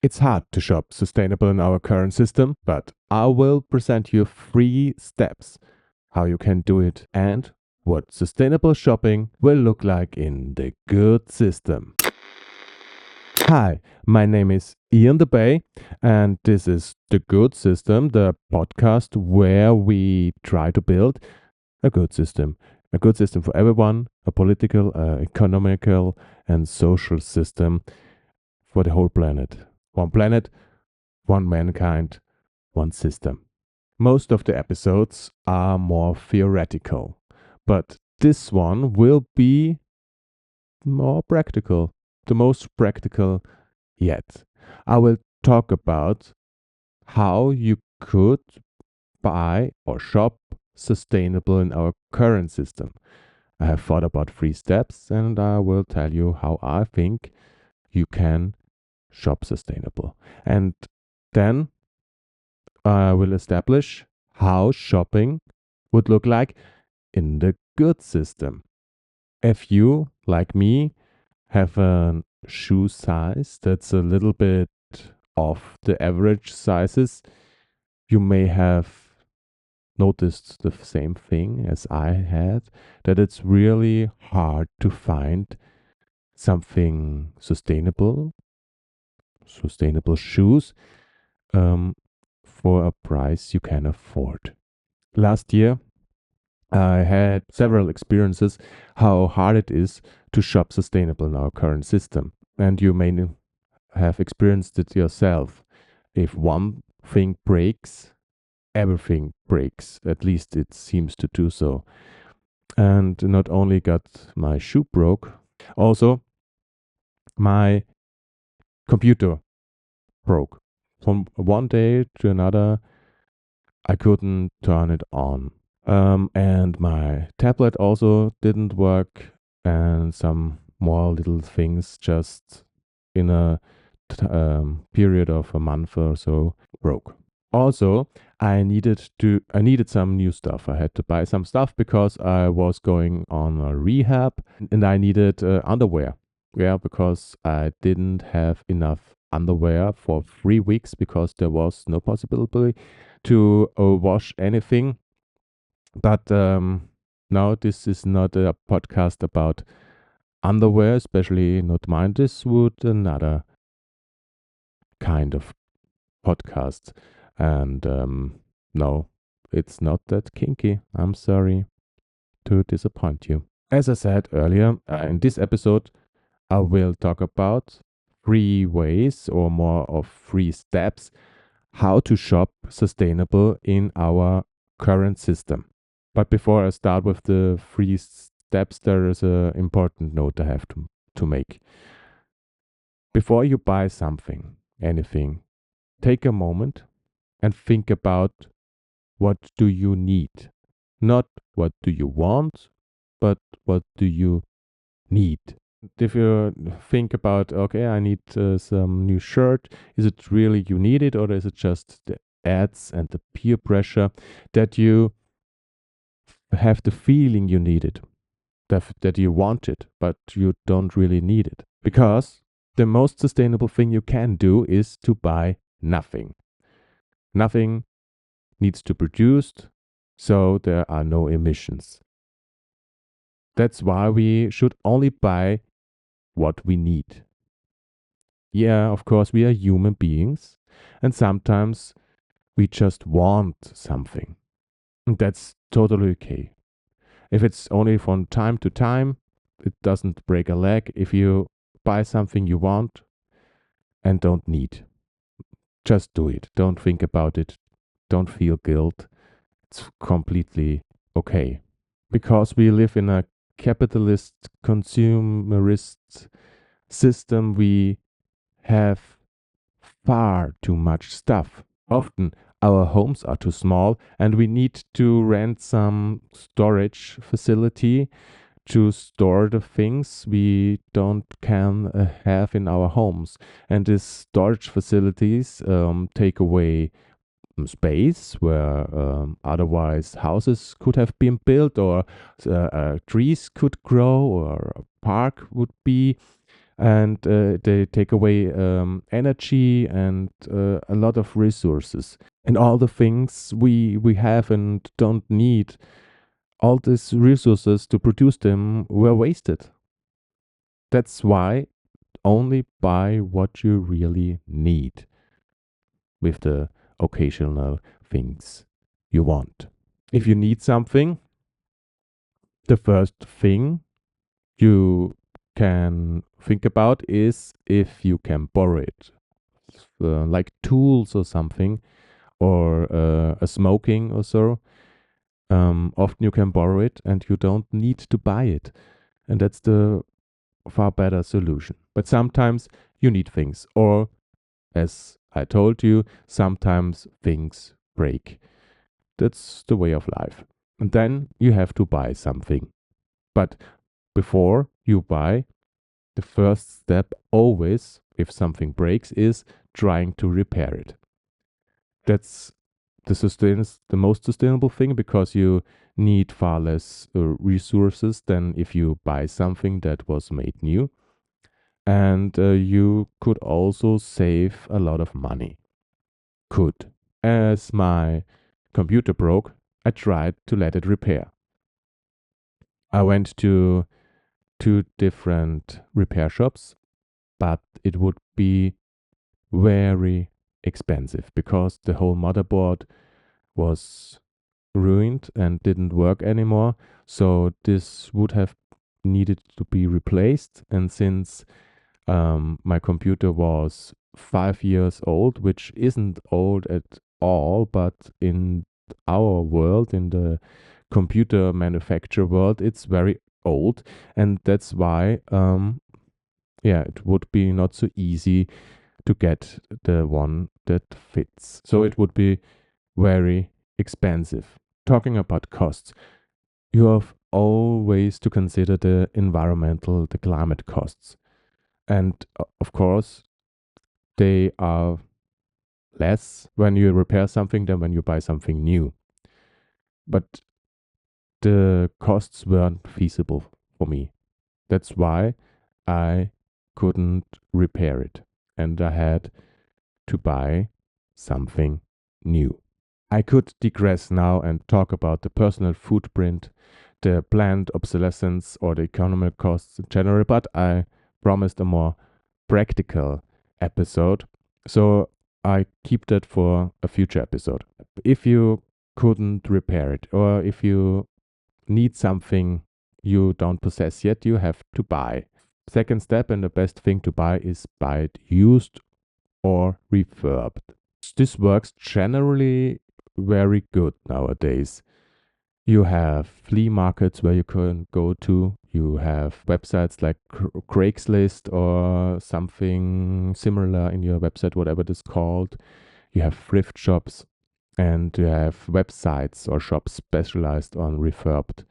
It's hard to shop sustainable in our current system, but I will present you 3 steps how you can do it and what sustainable shopping will look like in the good system. Hi, my name is Ian DeBay, and this is The Good System, the podcast where we try to build a good system. A good system for everyone, a political, economical, and social system for the whole planet. One planet, one mankind, one system. Most of the episodes are more theoretical, but this one will be more practical, the most practical yet. I will talk about how you could buy or shop sustainable in our current system. I have thought about 3 steps and I will tell you how I think you can shop sustainable. And then I will establish how shopping would look like in the good system. If you, like me, have a shoe size that's a little bit off the average sizes, you may have noticed the same thing as I had, that it's really hard to find something sustainable shoes for a price you can afford. Last year, I had several experiences how hard it is to shop sustainable in our current system. And you may have experienced it yourself. If one thing breaks, everything breaks. At least it seems to do so. And not only got my shoe broke, also my computer broke. From one day to another, I couldn't turn it on. And my tablet also didn't work, and some more little things just in a period of a month or so broke. Also, I needed some new stuff. I had to buy some stuff because I was going on a rehab and I needed underwear. Yeah, because I didn't have enough underwear for 3 weeks because there was no possibility to wash anything. But now this is not a podcast about underwear, especially not mine. This would another kind of podcast. And no, it's not that kinky. I'm sorry to disappoint you. As I said earlier, in this episode, I will talk about 3 ways or more of 3 steps how to shop sustainable in our current system. But before I start with the 3 steps, there is an important note I have to make. Before you buy something, anything, take a moment and think about what do you need. Not what do you want, but what do you need. If you think about, okay, I need some new shirt, is it really you need it, or is it just the ads and the peer pressure that you have the feeling you need it, that you want it, but you don't really need it? Because the most sustainable thing you can do is to buy nothing. Nothing needs to be produced, so there are no emissions. That's why we should only buy what we need. Yeah, of course, we are human beings, and sometimes we just want something. And that's totally okay. If it's only from time to time, it doesn't break a leg. If you buy something you want and don't need, just do it. Don't think about it. Don't feel guilt. It's completely okay. Because we live in a capitalist, consumerist system, we have far too much stuff. Often our homes are too small and we need to rent some storage facility to store the things we don't can have in our homes. And these storage facilities take away space where otherwise houses could have been built, or trees could grow, or a park would be. and they take away energy and a lot of resources. And all the things we have and don't need, all these resources to produce them were wasted. That's why only buy what you really need with the occasional things you want. If you need something, the first thing you can think about is if you can borrow it, like tools or something, or a smoking or so. Often you can borrow it and you don't need to buy it. And that's the far better solution. But sometimes you need things, or as I told you, sometimes things break. That's the way of life. And then you have to buy something. But before you buy, the first step always, if something breaks, is trying to repair it. That's the most sustainable thing because you need far less resources than if you buy something that was made new. And you could also save a lot of money. Could. As my computer broke, I tried to let it repair. I went to two different repair shops, but it would be very expensive because the whole motherboard was ruined and didn't work anymore. So this would have needed to be replaced. And since my computer was 5 years old, which isn't old at all, but in our world, in the computer manufacture world, it's very old. And that's why, yeah, it would be not so easy to get the one that fits. So it would be very expensive. Talking about costs, you have always to consider the environmental, the climate costs. And of course, they are less when you repair something than when you buy something new. But the costs weren't feasible for me. That's why I couldn't repair it. And I had to buy something new. I could digress now and talk about the personal footprint, the planned obsolescence, or the economic costs in general, but I promised a more practical episode. So I keep that for a future episode. If you couldn't repair it, or if you need something you don't possess yet, you have to buy. Second step, and the best thing to buy is buy it used or refurbed. This works generally very good nowadays. You have flea markets where you can go to. You have websites like Craigslist or something similar in your website, whatever it is called. You have thrift shops and you have websites or shops specialized on refurbed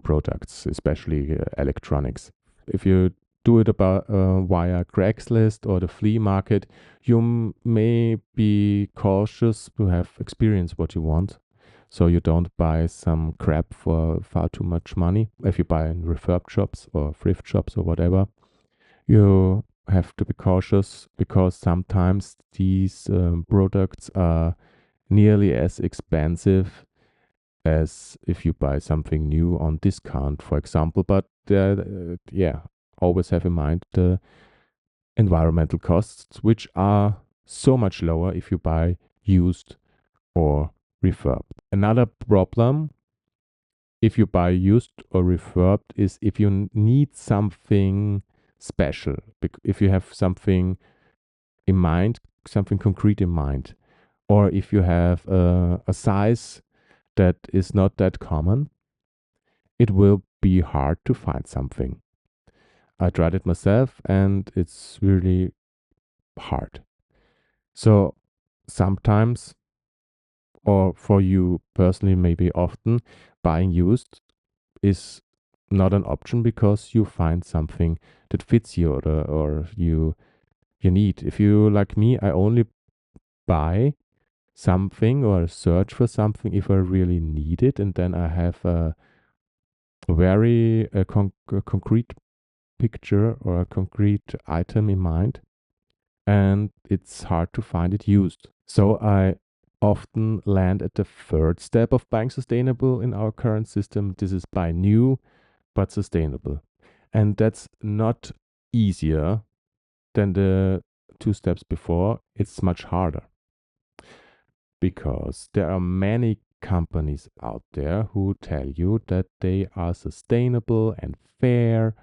products, especially electronics. If you do it about via Craigslist or the flea market, you may be cautious to have experience what you want. So you don't buy some crap for far too much money. If you buy in refurb shops or thrift shops or whatever, you have to be cautious because sometimes these products are nearly as expensive as if you buy something new on discount, for example. But yeah, always have in mind the environmental costs, which are so much lower if you buy used or refurbed. Another problem if you buy used or refurbed is if you need something special, if you have something in mind, something concrete in mind, or if you have a size that is not that common, it will be hard to find something. I tried it myself and it's really hard. So sometimes, or for you personally, maybe often, buying used is not an option because you find something that fits you or you need. If you like me, I only buy something or search for something if I really need it, and then I have a very concrete picture or a concrete item in mind, and it's hard to find it used. So I often land at the third step of buying sustainable in our current system. This is buy new but sustainable. And that's not easier than the two steps before. It's much harder because there are many companies out there who tell you that they are sustainable and fair,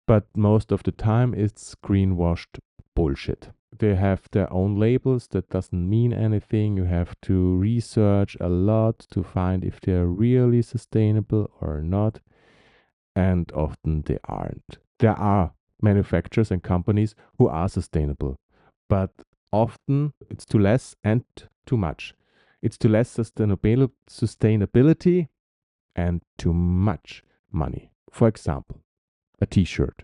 but most of the time it's greenwashed bullshit. They have their own labels that doesn't mean anything. You have to research a lot to find if they're really sustainable or not, and often they aren't. There are manufacturers and companies who are sustainable, but often it's too less and too much. It's too less sustainability and too much money. For example, a t-shirt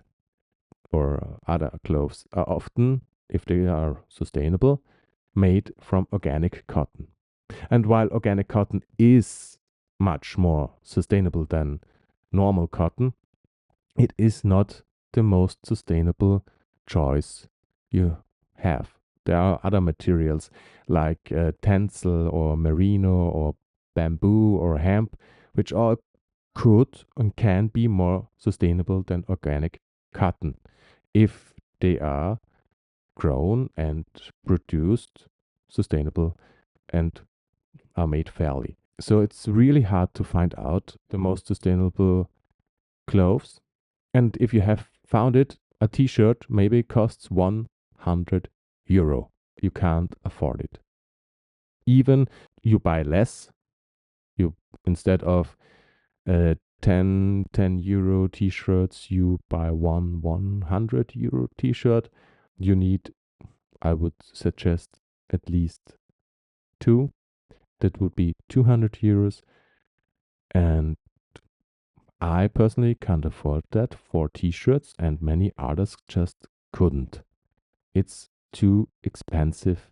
or other clothes are often, if they are sustainable, made from organic cotton. And while organic cotton is much more sustainable than normal cotton, it is not the most sustainable choice you have. There are other materials like tencel or merino or bamboo or hemp, which all could and can be more sustainable than organic cotton if they are grown and produced sustainable and are made fairly. So it's really hard to find out the most sustainable clothes. And if you have found it, a t-shirt maybe costs 100 euro. You can't afford it. Even you buy less, you instead of 10 euro t-shirts, you buy one 100 euro t-shirt. You need, I would suggest, at least two. That would be 200 euros. And I personally can't afford that for t-shirts, and many others just couldn't. It's too expensive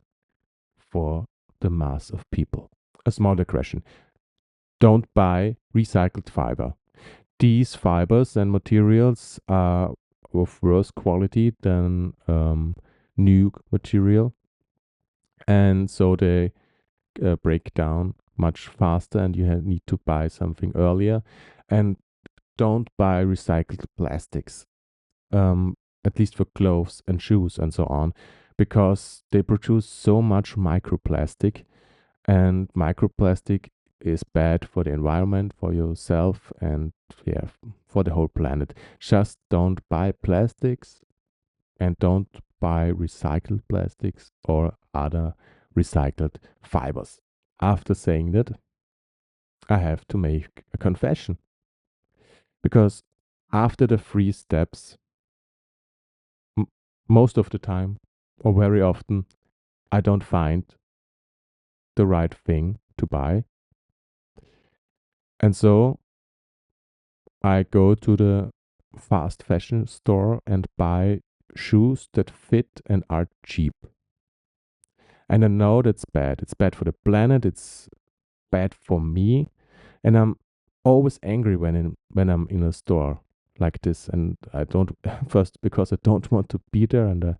for the mass of people. A small digression. Don't buy recycled fiber. These fibers and materials are of worse quality than new material, and so they break down much faster, and you need to buy something earlier. And don't buy recycled plastics, at least for clothes and shoes and so on, because they produce so much microplastic, and microplastic is bad for the environment, for yourself, and yeah, for the whole planet. Just don't buy plastics and don't buy recycled plastics or other recycled fibers. After saying that, I have to make a confession because after the three steps, m- most of the time or very often, I don't find the right thing to buy. And so I go to the fast fashion store and buy shoes that fit and are cheap. And I know that's bad. It's bad for the planet. It's bad for me. And I'm always angry when I'm in a store like this. And I don't first because I don't want to be there, and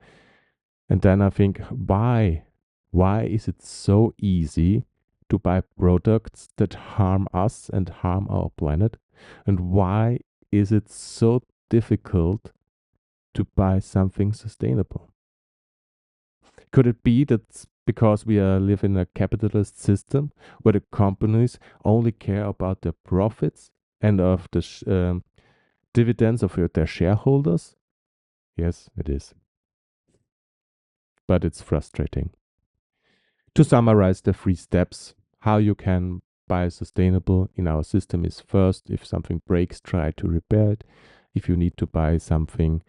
then I think, why? Why is it so easy to buy products that harm us and harm our planet? And why is it so difficult to buy something sustainable? Could it be that because we live in a capitalist system where the companies only care about their profits and of the dividends of their shareholders? Yes, it is. But it's frustrating. To summarize the three steps, how you can buy sustainable in our system is first, if something breaks, try to repair it. If you need to buy something,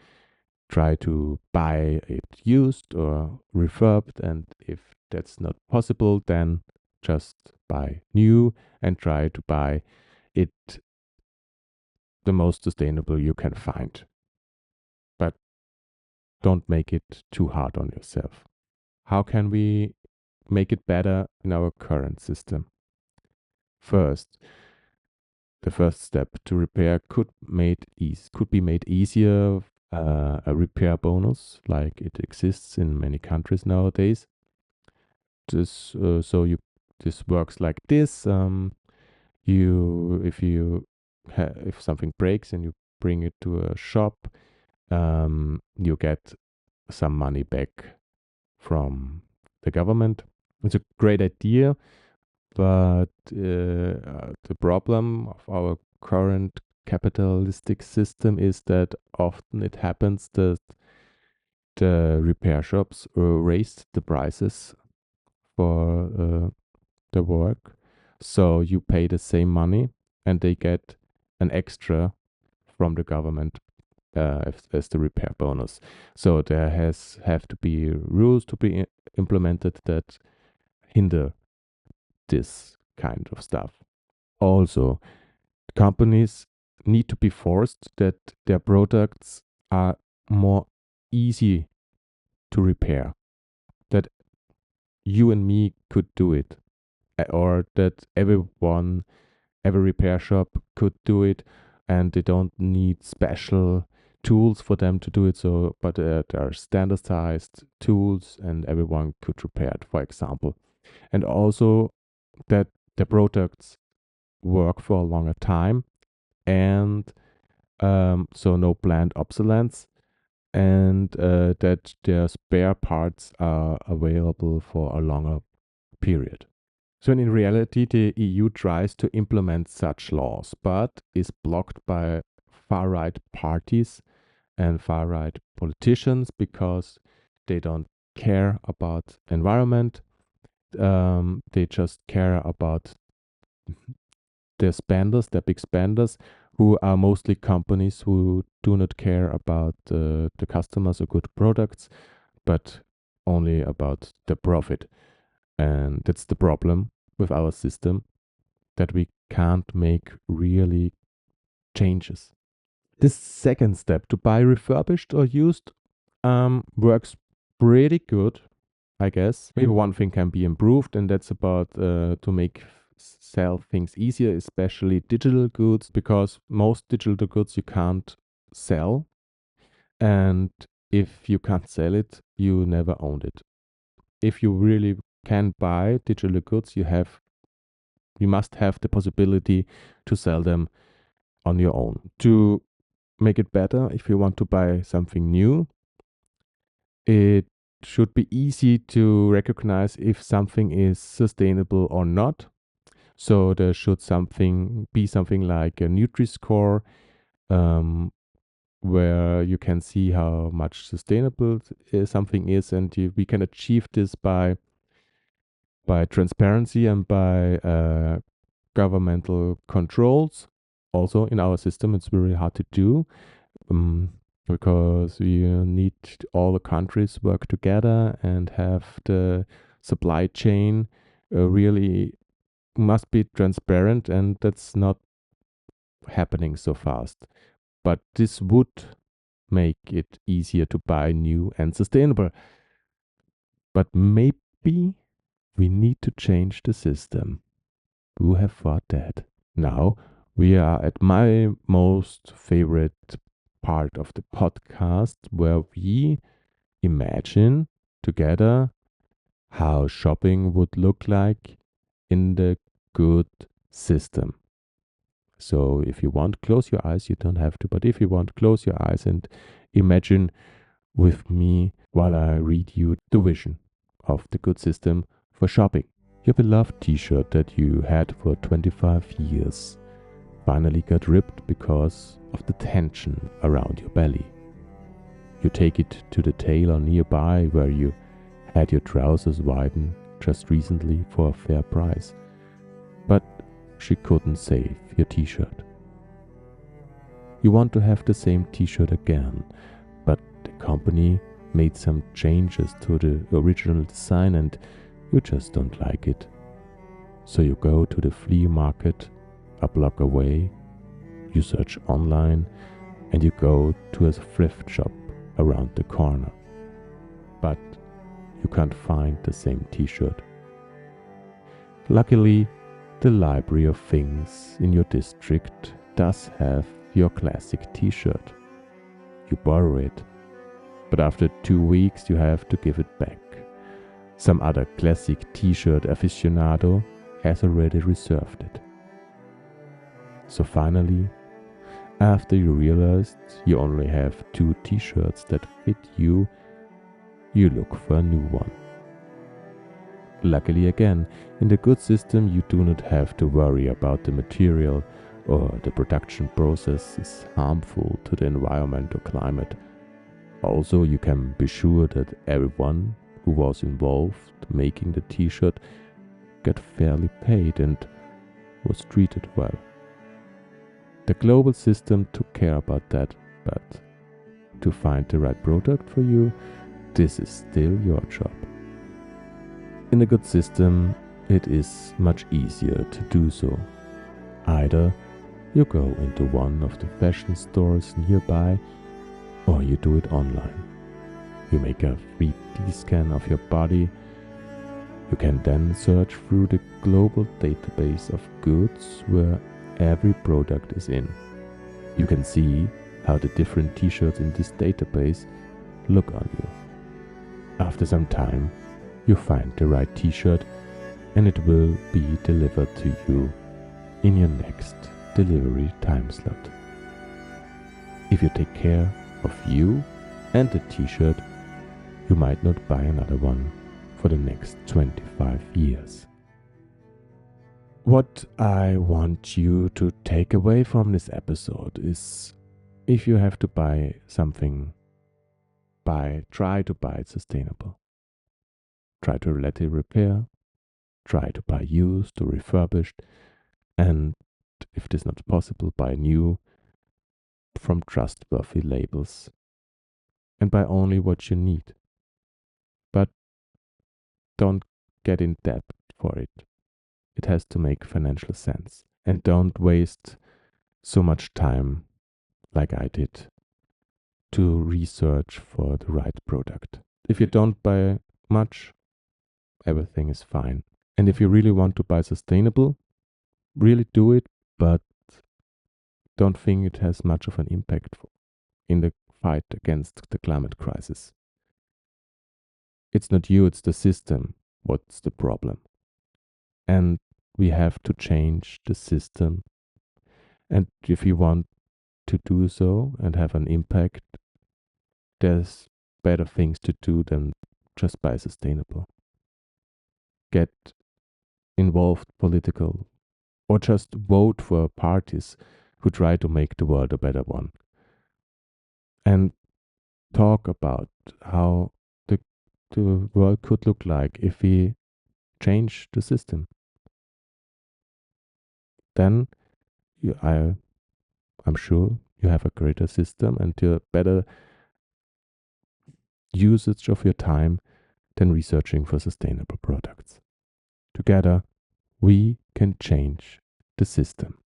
try to buy it used or refurbed. And if that's not possible, then just buy new and try to buy it the most sustainable you can find. But don't make it too hard on yourself. How can we make it better in our current system? First, the first step to repair could be made easier. A repair bonus, like it exists in many countries nowadays. This works like this. If something breaks and you bring it to a shop, you get some money back from the government. It's a great idea, but the problem of our current capitalistic system is that often it happens that the repair shops raised the prices for the work. So you pay the same money and they get an extra from the government as the repair bonus. So there have to be rules to be implemented that hinder this kind of stuff. Also, companies need to be forced that their products are more easy to repair, that you and me could do it, or that every repair shop could do it, and they don't need special tools for them to do it. So, but there are standardized tools, and everyone could repair it, for example. And also that the products work for a longer time, and so no planned obsolescence, and that their spare parts are available for a longer period. So in reality, the EU tries to implement such laws, but is blocked by far-right parties and far-right politicians because they don't care about environment. They just care about the spenders, the big spenders, who are mostly companies who do not care about the customers or good products, but only about the profit. And that's the problem with our system, that we can't make really changes. This second step, to buy refurbished or used, works pretty good, I guess. Maybe one thing can be improved, and that's about to make sell things easier, especially digital goods, because most digital goods you can't sell. And if you can't sell it, you never owned it. If you really can buy digital goods, you must have the possibility to sell them on your own. To make it better, if you want to buy something new, it should be easy to recognize if something is sustainable or not. So there should be something like a Nutri-Score, where you can see how much sustainable something is, and we can achieve this by transparency and by governmental controls. Also, in our system, it's very hard to do because we need all the countries work together and have the supply chain really must be transparent, and that's not happening so fast. But this would make it easier to buy new and sustainable. But maybe we need to change the system. Who have thought that? Now we are at my most favorite part of the podcast, where we imagine together how shopping would look like in the good system. So if you want, close your eyes. You don't have to, but if you want, close your eyes and imagine with me while I read you the vision of the good system for shopping. Your beloved t-shirt that you had for 25 years finally got ripped because of the tension around your belly. You take it to the tailor nearby where you had your trousers widened just recently for a fair price, but she couldn't save your t-shirt. You want to have the same t-shirt again, but the company made some changes to the original design and you just don't like it. So you go to the flea market a block away, you search online, and you go to a thrift shop around the corner. But you can't find the same t-shirt. Luckily, The library of things in your district does have your classic t-shirt. You borrow it, but after 2 weeks you have to give it back. Some other classic t-shirt aficionado has already reserved it. So finally, after you realized you only have 2 t-shirts that fit you, you look for a new one. Luckily again, in the good system you do not have to worry about the material or the production process is harmful to the environment or climate. Also, you can be sure that everyone who was involved making the t-shirt got fairly paid and was treated well. The global system took care about that, but to find the right product for you, this is still your job. In a good system, it is much easier to do so. Either you go into one of the fashion stores nearby, or you do it online. You make a 3D scan of your body. You can then search through the global database of goods where every product is in. You can see how the different t-shirts in this database look on you. After some time, you find the right t-shirt and it will be delivered to you in your next delivery time slot. If you take care of you and the t-shirt, you might not buy another one for the next 25 years. What I want you to take away from this episode is, if you have to buy something, try to buy it sustainable. Try to let it repair, try to buy used or refurbished, and if it is not possible, buy new from trustworthy labels. And buy only what you need. But don't get in debt for it. It has to make financial sense. And don't waste so much time, like I did, to research for the right product. If you don't buy much, everything is fine. And if you really want to buy sustainable, really do it, but don't think it has much of an impact in the fight against the climate crisis. It's not you, it's the system. What's the problem? And we have to change the system. And if you want to do so and have an impact, there's better things to do than just buy sustainable. Get involved political, or just vote for parties who try to make the world a better one. And talk about how the world could look like if we change the system. Then I'm sure you have a greater system and a better usage of your time than researching for sustainable products. Together, we can change the system.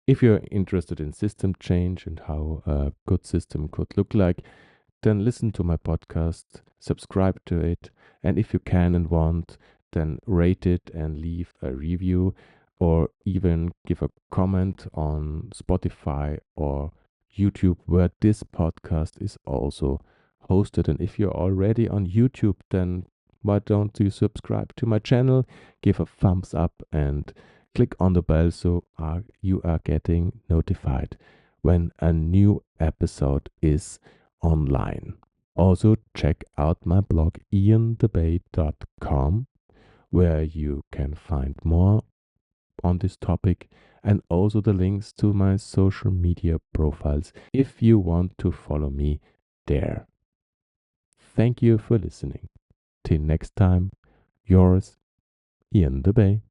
If you're interested in system change and how a good system could look like, then listen to my podcast, subscribe to it, and if you can and want, then rate it and leave a review, or even give a comment on Spotify or YouTube, where this podcast is also hosted. And if you're already on YouTube, then why don't you subscribe to my channel, give a thumbs up, and click on the bell so you are getting notified when a new episode is online. Also, check out my blog iandebay.com, where you can find more on this topic, and also the links to my social media profiles if you want to follow me there. Thank you for listening. Till next time, yours, Ian DeBay.